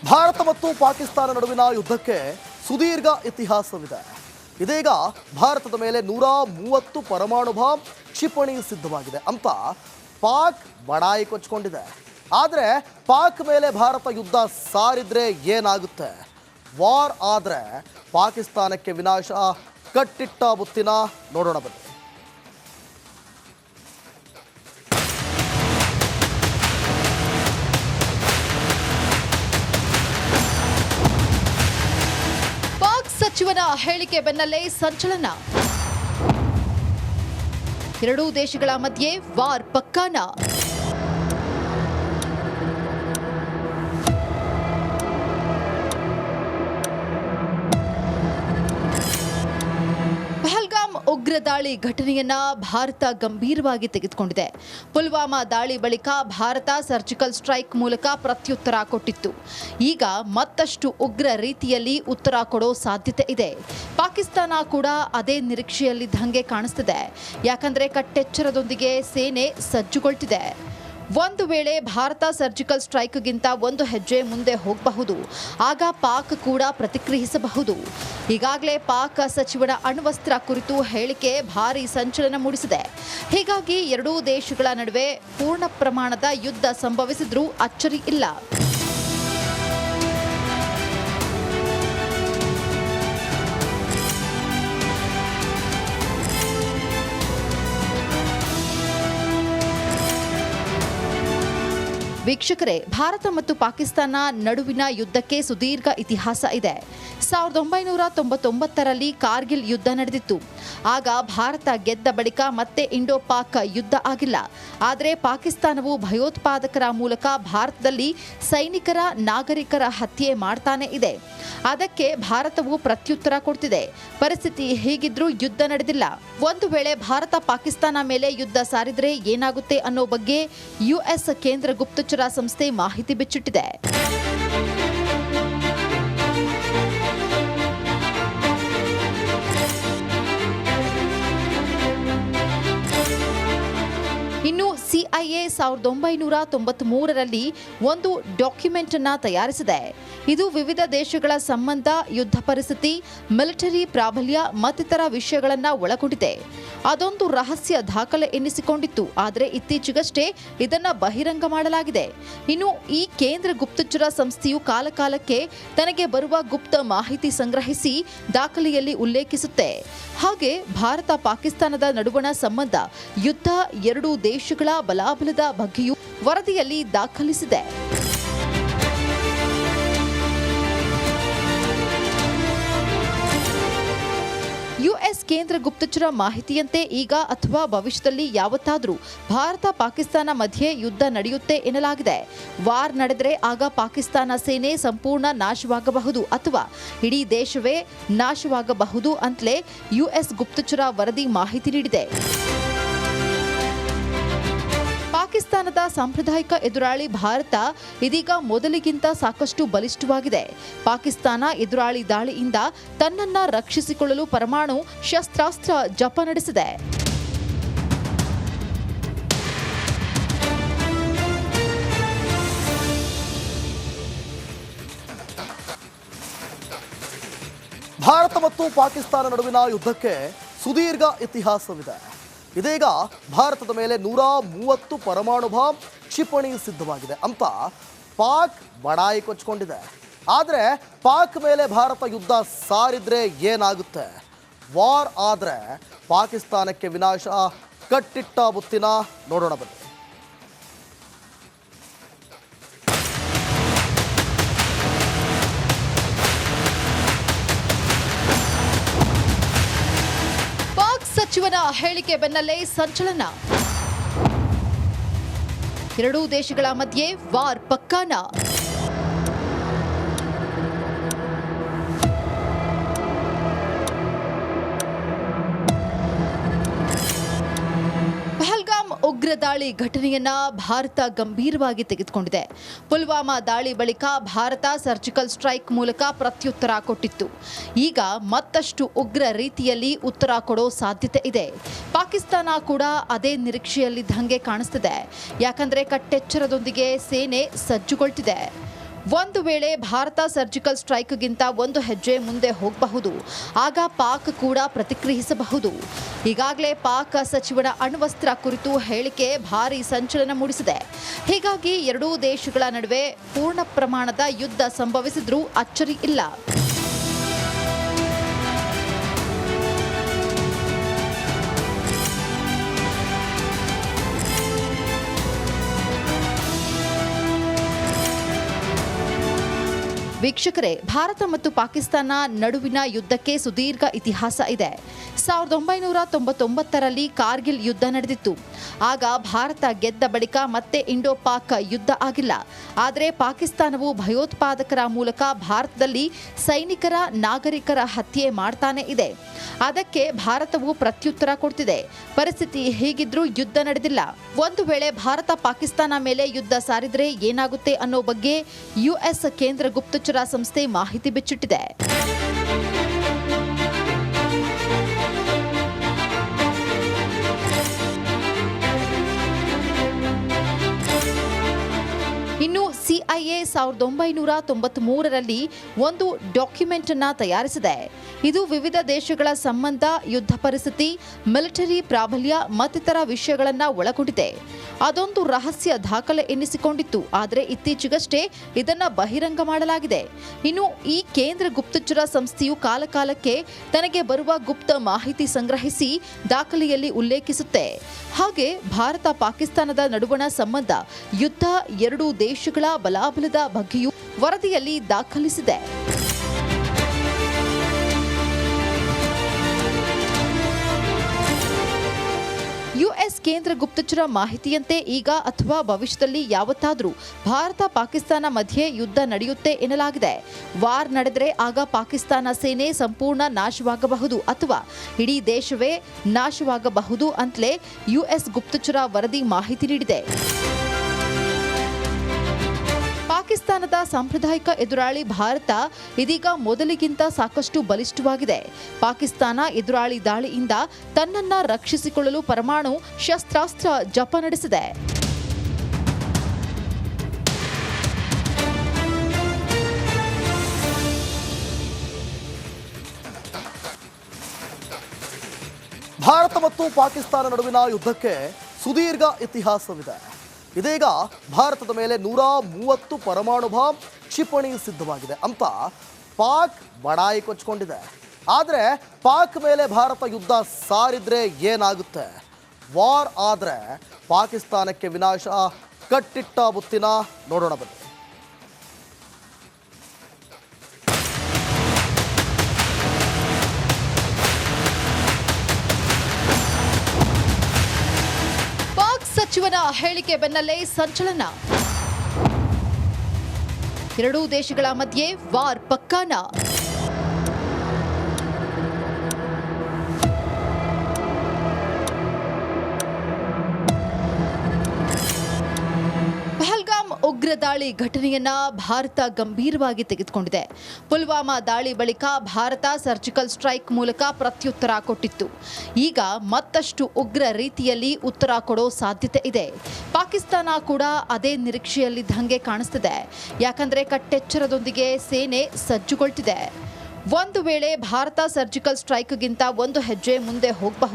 ಭಾರತ ಮತ್ತು ಪಾಕಿಸ್ತಾನ ನಡುವಿನ ಯುದ್ಧಕ್ಕೆ ಸುದೀರ್ಘ ಇತಿಹಾಸವಿದೆ. ಇದೀಗ ಭಾರತದ ಮೇಲೆ 130 ಪರಮಾಣು ಬಾಂಬ್ ಕ್ಷಿಪಣಿ ಸಿದ್ಧವಾಗಿದೆ ಅಂತ ಪಾಕ್ ಬಡಾಯಿ ಕೊಚ್ಚಿಕೊಂಡಿದೆ. ಆದರೆ ಪಾಕ್ ಮೇಲೆ ಭಾರತ ಯುದ್ಧ ಸಾರಿದ್ರೆ ಏನಾಗುತ್ತೆ? ವಾರ್ ಆದರೆ ಪಾಕಿಸ್ತಾನಕ್ಕೆ ವಿನಾಶ ಕಟ್ಟಿಟ್ಟ ಬುತ್ತಿನ ನೋಡೋಣ ಬನ್ನಿ. ಸಚಿವನ ಹೇಳಿಕೆ ಬೆನ್ನಲ್ಲೇ ಸಂಚಲನ. ಎರಡೂ ದೇಶಗಳ ಮಧ್ಯೆ ವಾರ್ ಪಕ್ಕಾನ. ಪಹಲ್ಗಾಮ್ ಉಗ್ರ ದಾಳಿ ಘಟನೆಯನ್ನ ಭಾರತ ಗಂಭೀರವಾಗಿ ತೆಗೆದುಕೊಂಡಿದೆ. ಪುಲ್ವಾಮಾ ದಾಳಿ ಬಳಿಕ ಭಾರತ ಸರ್ಜಿಕಲ್ ಸ್ಟ್ರೈಕ್ ಮೂಲಕ ಪ್ರತ್ಯುತ್ತರ ಕೊಟ್ಟಿತ್ತು. ಈಗ ಮತ್ತಷ್ಟು ಉಗ್ರ ರೀತಿಯಲ್ಲಿ ಉತ್ತರ ಕೊಡೋ ಸಾಧ್ಯತೆ ಇದೆ. ಪಾಕಿಸ್ತಾನ ಕೂಡ ಅದೇ ನಿರೀಕ್ಷೆಯಲ್ಲಿದ್ದಂಗೆ ಕಾಣಿಸ್ತಿದೆ. ಯಾಕಂದ್ರೆ ಕಟ್ಟೆಚ್ಚರದೊಂದಿಗೆ ಸೇನೆ ಸಜ್ಜುಗೊಳ್ತಿದೆ. ಒಂದು ವೇಳೆ ಭಾರತ ಸರ್ಜಿಕಲ್ ಸ್ಟ್ರೈಕ್ಗಿಂತ ಒಂದು ಹೆಜ್ಜೆ ಮುಂದೆ ಹೋಗಬಹುದು. ಆಗ ಪಾಕ್ ಕೂಡ ಪ್ರತಿಕ್ರಿಯಿಸಬಹುದು. ಈಗಾಗಲೇ ಪಾಕ್ ಸಚಿವನ ಅಣ್ವಸ್ತ್ರ ಕುರಿತು ಹೇಳಿಕೆ ಭಾರೀ ಸಂಚಲನ ಮೂಡಿಸಿದೆ. ಹೀಗಾಗಿ ಎರಡೂ ದೇಶಗಳ ನಡುವೆ ಪೂರ್ಣ ಪ್ರಮಾಣದ ಯುದ್ಧ ಸಂಭವಿಸಿದ್ರೂ ಅಚ್ಚರಿ ಇಲ್ಲ. ವೀಕ್ಷಕರೇ, ಭಾರತ ಮತ್ತು ಪಾಕಿಸ್ತಾನ ನಡುವಿನ ಯುದ್ಧಕ್ಕೆ ಸುದೀರ್ಘ ಇತಿಹಾಸ ಇದೆ. 1999ರಲ್ಲಿ ಕಾರ್ಗಿಲ್ ಯುದ್ಧ ನಡೆದಿತ್ತು. ಆಗ ಭಾರತ ಗೆದ್ದ ಬಳಿಕ ಮತ್ತೆ ಇಂಡೋ ಪಾಕ್ ಯುದ್ಧ ಆಗಿಲ್ಲ. ಆದರೆ ಪಾಕಿಸ್ತಾನವು ಭಯೋತ್ಪಾದಕರ ಮೂಲಕ ಭಾರತದಲ್ಲಿ ಸೈನಿಕರ ನಾಗರಿಕರ ಹತ್ಯೆ ಮಾಡ್ತಾನೆ ಇದೆ. ಅದಕ್ಕೆ ಭಾರತವು ಪ್ರತ್ಯುತ್ತರ ಕೊಡ್ತಿದೆ. ಪರಿಸ್ಥಿತಿ ಹೀಗಿದ್ರೂ ಯುದ್ಧ ನಡೆದಿಲ್ಲ. ಒಂದು ವೇಳೆ ಭಾರತ ಪಾಕಿಸ್ತಾನ ಮೇಲೆ ಯುದ್ಧ ಸಾರಿದ್ರೆ ಏನಾಗುತ್ತೆ ಅನ್ನೋ ಬಗ್ಗೆ ಯುಎಸ್ ಕೇಂದ್ರ ಗುಪ್ತಚರ ಸಂಸ್ಥೆ ಮಾಹಿತಿ ಬಿಚ್ಚಿಟ್ಟಿದೆ. ಇನ್ನು ಸಿಐಎ 1993ರಲ್ಲಿ ಒಂದು ಡಾಕ್ಯುಮೆಂಟ್ ಅನ್ನು ತಯಾರಿಸಿದೆ. ಇದು ವಿವಿಧ ದೇಶಗಳ ಸಂಬಂಧ, ಯುದ್ಧ ಪರಿಸ್ಥಿತಿ, ಮಿಲಿಟರಿ ಪ್ರಾಬಲ್ಯ ಮತ್ತಿತರ ವಿಷಯಗಳನ್ನು ಒಳಗೊಂಡಿದೆ. ಅದೊಂದು ರಹಸ್ಯ ದಾಖಲೆ ಎನ್ನಿಸಿಕೊಂಡಿತ್ತು. ಆದರೆ ಇತ್ತೀಚೆಗಷ್ಟೇ ಇದನ್ನು ಬಹಿರಂಗ ಮಾಡಲಾಗಿದೆ. ಇನ್ನು ಈ ಕೇಂದ್ರ ಗುಪ್ತಚರ ಸಂಸ್ಥೆಯು ಕಾಲಕಾಲಕ್ಕೆ ತನಗೆ ಬರುವ ಗುಪ್ತ ಮಾಹಿತಿ ಸಂಗ್ರಹಿಸಿ ದಾಖಲೆಯಲ್ಲಿ ಉಲ್ಲೇಖಿಸುತ್ತೆ. ಹಾಗೆ ಭಾರತ ಪಾಕಿಸ್ತಾನದ ನಡುವಣ ಸಂಬಂಧ, ಯುದ್ಧ, ಎರಡೂ ದೇಶಗಳ ಬಲಾಬಲದ ಬಗ್ಗೆಯೂ ವರದಿಯಲ್ಲಿ ದಾಖಲಿಸಿದೆ. ಯುಎಸ್ ಕೇಂದ್ರ ಗುಪ್ತಚರ ಮಾಹಿತಿಯಂತೆ ಈಗ ಅಥವಾ ಭವಿಷ್ಯದಲ್ಲಿ ಯಾವತ್ತಾದರೂ ಭಾರತ ಪಾಕಿಸ್ತಾನ ಮಧ್ಯೆ ಯುದ್ಧ ನಡೆಯುತ್ತೆ ಎನ್ನಲಾಗಿದೆ. ವಾರ್ ನಡೆದರೆ ಆಗ ಪಾಕಿಸ್ತಾನ ಸೇನೆ ಸಂಪೂರ್ಣ ನಾಶವಾಗಬಹುದು ಅಥವಾ ಇಡೀ ದೇಶವೇ ನಾಶವಾಗಬಹುದು ಅಂತಲೇ ಯುಎಸ್ ಗುಪ್ತಚರ ವರದಿ ಮಾಹಿತಿ ನೀಡಿದೆ. ಪಾಕಿಸ್ತಾನದ ಸಾಂಪ್ರದಾಯಿಕ ಎದುರಾಳಿ ಭಾರತ ಇದೀಗ ಮೊದಲಿಗಿಂತ ಸಾಕಷ್ಟು ಬಲಿಷ್ಠವಾಗಿದೆ. ಪಾಕಿಸ್ತಾನ ಎದುರಾಳಿ ದಾಳಿಯಿಂದ ತನ್ನನ್ನು ರಕ್ಷಿಸಿಕೊಳ್ಳಲು ಪರಮಾಣು ಶಸ್ತ್ರಾಸ್ತ್ರ ಜಪ ನಡೆಸಿದೆ. ಭಾರತ ಮತ್ತು ಪಾಕಿಸ್ತಾನ ನಡುವಿನ ಯುದ್ಧಕ್ಕೆ ಸುದೀರ್ಘ ಇತಿಹಾಸವಿದೆ. ಇದೀಗ ಭಾರತದ ಮೇಲೆ 130 ಪರಮಾಣು ಬಾಂಬ್ ಕ್ಷಿಪಣಿ ಸಿದ್ಧವಾಗಿದೆ ಅಂತ ಪಾಕ್ ಬಡಾಯಿ ಕೊಚ್ಚಿಕೊಂಡಿದೆ. ಆದರೆ ಪಾಕ್ ಮೇಲೆ ಭಾರತ ಯುದ್ಧ ಸಾರಿದ್ರೆ ಏನಾಗುತ್ತೆ? ವಾರ್ ಆದರೆ ಪಾಕಿಸ್ತಾನಕ್ಕೆ ವಿನಾಶ ಕಟ್ಟಿಟ್ಟ ಬುತ್ತಿನ ನೋಡೋಣ ಬನ್ನಿ. ಸಚಿವನ ಹೇಳಿಕೆ ಬೆನ್ನಲ್ಲೇ ಸಂಚಲನ. ಎರಡೂ ದೇಶಗಳ ಮಧ್ಯೆ ವಾರ್ ಪಕ್ಕಾನ. ಪಹಲ್ಗಾಮ್ ಉಗ್ರ ದಾಳಿ ಘಟನೆಯನ್ನ ಭಾರತ ಗಂಭೀರವಾಗಿ ತೆಗೆದುಕೊಂಡಿದೆ. ಪುಲ್ವಾಮಾ ದಾಳಿ ಬಳಿಕ ಭಾರತ ಸರ್ಜಿಕಲ್ ಸ್ಟ್ರೈಕ್ ಮೂಲಕ ಪ್ರತ್ಯುತ್ತರ ಕೊಟ್ಟಿತ್ತು. ಈಗ ಮತ್ತಷ್ಟು ಉಗ್ರ ರೀತಿಯಲ್ಲಿ ಉತ್ತರ ಕೊಡೋ ಸಾಧ್ಯತೆ ಇದೆ. ಪಾಕಿಸ್ತಾನ ಕೂಡ ಅದೇ ನಿರೀಕ್ಷೆಯಲ್ಲಿದ್ದಂಗೆ ಕಾಣಿಸ್ತಿದೆ. ಯಾಕಂದ್ರೆ ಕಟ್ಟೆಚ್ಚರದೊಂದಿಗೆ ಸೇನೆ ಸಜ್ಜುಗೊಳ್ತಿದೆ. ಒಂದು ವೇಳೆ ಭಾರತ ಸರ್ಜಿಕಲ್ ಸ್ಟ್ರೈಕ್ಗಿಂತ ಒಂದು ಹೆಜ್ಜೆ ಮುಂದೆ ಹೋಗಬಹುದು, ಆಗ ಪಾಕ್ ಕೂಡ ಪ್ರತಿಕ್ರಿಯಿಸಬಹುದು. ಈಗಾಗಲೇ ಪಾಕ್ ಸಚಿವನ ಅಣ್ವಸ್ತ್ರ ಕುರಿತು ಹೇಳಿಕೆ ಭಾರೀ ಸಂಚಲನ ಮೂಡಿಸಿದೆ. ಹೀಗಾಗಿ ಎರಡೂ ದೇಶಗಳ ನಡುವೆ ಪೂರ್ಣ ಪ್ರಮಾಣದ ಯುದ್ಧ ಸಂಭವಿಸಿದ್ರೂ ಅಚ್ಚರಿ ಇಲ್ಲ. ವೀಕ್ಷಕರೇ, ಭಾರತ ಮತ್ತು ಪಾಕಿಸ್ತಾನ ನಡುವಿನ ಯುದ್ಧಕ್ಕೆ ಸುದೀರ್ಘ ಇತಿಹಾಸ ಇದೆ. 1999ರಲ್ಲಿ ಕಾರ್ಗಿಲ್ ಯುದ್ಧ ನಡೆದಿತ್ತು. ಆಗ ಭಾರತ ಗೆದ್ದ ಬಳಿಕ ಮತ್ತೆ ಇಂಡೋ ಪಾಕ್ ಯುದ್ಧ ಆಗಿಲ್ಲ. ಆದರೆ ಪಾಕಿಸ್ತಾನವು ಭಯೋತ್ಪಾದಕರ ಮೂಲಕ ಭಾರತದಲ್ಲಿ ಸೈನಿಕರ, ನಾಗರಿಕರ ಹತ್ಯೆ ಮಾಡ್ತಾನೆ ಇದೆ. ಅದಕ್ಕೆ ಭಾರತವು ಪ್ರತ್ಯುತ್ತರ ಕೊಡ್ತಿದೆ. ಪರಿಸ್ಥಿತಿ ಹೀಗಿದ್ರೂ ಯುದ್ಧ ನಡೆದಿಲ್ಲ. ಒಂದು ವೇಳೆ ಭಾರತ ಪಾಕಿಸ್ತಾನ ಮೇಲೆ ಯುದ್ಧ ಸಾರಿದ್ರೆ ಏನಾಗುತ್ತೆ ಅನ್ನೋ ಬಗ್ಗೆ ಯುಎಸ್ ಕೇಂದ್ರ ಗುಪ್ತಚರ ಸಂಸ್ಥೆ ಮಾಹಿತಿ ಬಿಚ್ಚಿಟ್ಟಿದೆ. ಇನ್ನು ಸಿಐಎ 1993ರಲ್ಲಿ ಒಂದು ಡಾಕ್ಯುಮೆಂಟ್ ಅನ್ನು ತಯಾರಿಸಿದೆ. ಇದು ವಿವಿಧ ದೇಶಗಳ ಸಂಬಂಧ, ಯುದ್ಧ ಪರಿಸ್ಥಿತಿ, ಮಿಲಿಟರಿ ಪ್ರಾಬಲ್ಯ ಮತ್ತಿತರ ವಿಷಯಗಳನ್ನು ಒಳಗೊಂಡಿದೆ. ಅದೊಂದು ರಹಸ್ಯ ದಾಖಲೆ ಎನ್ನಿಸಿಕೊಂಡಿತ್ತು. ಆದರೆ ಇತ್ತೀಚೆಗಷ್ಟೇ ಇದನ್ನ ಬಹಿರಂಗ ಮಾಡಲಾಗಿದೆ. ಇನ್ನು ಈ ಕೇಂದ್ರ ಗುಪ್ತಚರ ಸಂಸ್ಥೆಯು ಕಾಲಕಾಲಕ್ಕೆ ತನಗೆ ಬರುವ ಗುಪ್ತ ಮಾಹಿತಿ ಸಂಗ್ರಹಿಸಿ ದಾಖಲೆಯಲ್ಲಿ ಉಲ್ಲೇಖಿಸುತ್ತೆ. ಹಾಗೆ ಭಾರತ ಪಾಕಿಸ್ತಾನದ ನಡುವಣ ಸಂಬಂಧ, ಯುದ್ಧ, ಎರಡೂ ದೇಶಗಳ ಬಲಾಬಲದ ಬಗ್ಗೆಯೂ ವರದಿಯಲ್ಲಿ ದಾಖಲಿಸಿದೆ. ಯುಎಸ್ ಕೇಂದ್ರ ಗುಪ್ತಚರ ಮಾಹಿತಿಯಂತೆ ಈಗ ಅಥವಾ ಭವಿಷ್ಯದಲ್ಲಿ ಯಾವತ್ತಾದರೂ ಭಾರತ ಪಾಕಿಸ್ತಾನ ಮಧ್ಯೆ ಯುದ್ಧ ನಡೆಯುತ್ತೆ ಎನ್ನಲಾಗಿದೆ. ವಾರ್ ನಡೆದರೆ ಆಗ ಪಾಕಿಸ್ತಾನ ಸೇನೆ ಸಂಪೂರ್ಣ ನಾಶವಾಗಬಹುದು ಅಥವಾ ಇಡೀ ದೇಶವೇ ನಾಶವಾಗಬಹುದು ಅಂತಲೇ ಯುಎಸ್ ಗುಪ್ತಚರ ವರದಿ ಮಾಹಿತಿ ನೀಡಿದೆ. ಪಾಕಿಸ್ತಾನದ ಸಾಂಪ್ರದಾಯಿಕ ಎದುರಾಳಿ ಭಾರತ ಇದೀಗ ಮೊದಲಿಗಿಂತ ಸಾಕಷ್ಟು ಬಲಿಷ್ಠವಾಗಿದೆ. ಪಾಕಿಸ್ತಾನ ಎದುರಾಳಿ ದಾಳಿಯಿಂದ ತನ್ನನ್ನ ರಕ್ಷಿಸಿಕೊಳ್ಳಲು ಪರಮಾಣು ಶಸ್ತ್ರಾಸ್ತ್ರ ಜಪ ನಡೆಸಿದೆ. ಭಾರತ ಮತ್ತು ಪಾಕಿಸ್ತಾನ ನಡುವಿನ ಯುದ್ಧಕ್ಕೆ ಸುದೀರ್ಘ ಇತಿಹಾಸವಿದೆ. ಇದೀಗ ಭಾರತದ ಮೇಲೆ 130 ಪರಮಾಣು ಬಾಂಬ್ ಕ್ಷಿಪಣಿ ಸಿದ್ಧವಾಗಿದೆ ಅಂತ ಪಾಕ್ ಬಡಾಯಿ ಕೊಚ್ಕೊಂಡಿದೆ. ಆದರೆ ಪಾಕ್ ಮೇಲೆ ಭಾರತ ಯುದ್ಧ ಸಾರಿದ್ರೆ ಏನಾಗುತ್ತೆ? ವಾರ್ ಆದರೆ ಪಾಕಿಸ್ತಾನಕ್ಕೆ ವಿನಾಶ ಕಟ್ಟಿಟ್ಟ ಬುತ್ತಿನ ನೋಡೋಣ ಬನ್ನಿ. ಸಚಿವನ ಹೇಳಿಕೆ ಬೆನ್ನಲ್ಲೇ ಸಂಚಲನ. ಎರಡೂ ದೇಶಗಳ ಮಧ್ಯೆ ವಾರ್ ಪಕ್ಕಾನ. ಪಹಲ್ಗಾಮ್ ಉಗ್ರ ದಾಳಿ ಘಟನೆಯನ್ನ ಭಾರತ ಗಂಭೀರವಾಗಿ ತೆಗೆದುಕೊಂಡಿದೆ. ಪುಲ್ವಾಮಾ ದಾಳಿ ಬಳಿಕ ಭಾರತ ಸರ್ಜಿಕಲ್ ಸ್ಟ್ರೈಕ್ ಮೂಲಕ ಪ್ರತ್ಯುತ್ತರ ಕೊಟ್ಟಿತ್ತು. ಈಗ ಮತ್ತಷ್ಟು ಉಗ್ರ ರೀತಿಯಲ್ಲಿ ಉತ್ತರ ಕೊಡೋ ಸಾಧ್ಯತೆ ಇದೆ. ಪಾಕಿಸ್ತಾನ ಕೂಡ ಅದೇ ನಿರೀಕ್ಷೆಯಲ್ಲಿದ್ದಂಗೆ ಕಾಣಿಸ್ತಿದೆ. ಯಾಕಂದ್ರೆ ಕಟ್ಟೆಚ್ಚರದೊಂದಿಗೆ ಸೇನೆ ಸಜ್ಜುಗೊಳ್ತಿದೆ. ಒಂದು ವೇಳೆ ಭಾರತ ಸರ್ಜಿಕಲ್ ಸ್ಟ್ರೈಕ್ಗಿಂತ ಒಂದು ಹೆಜ್ಜೆ ಮುಂದೆ ಹೋಗಬಹುದು.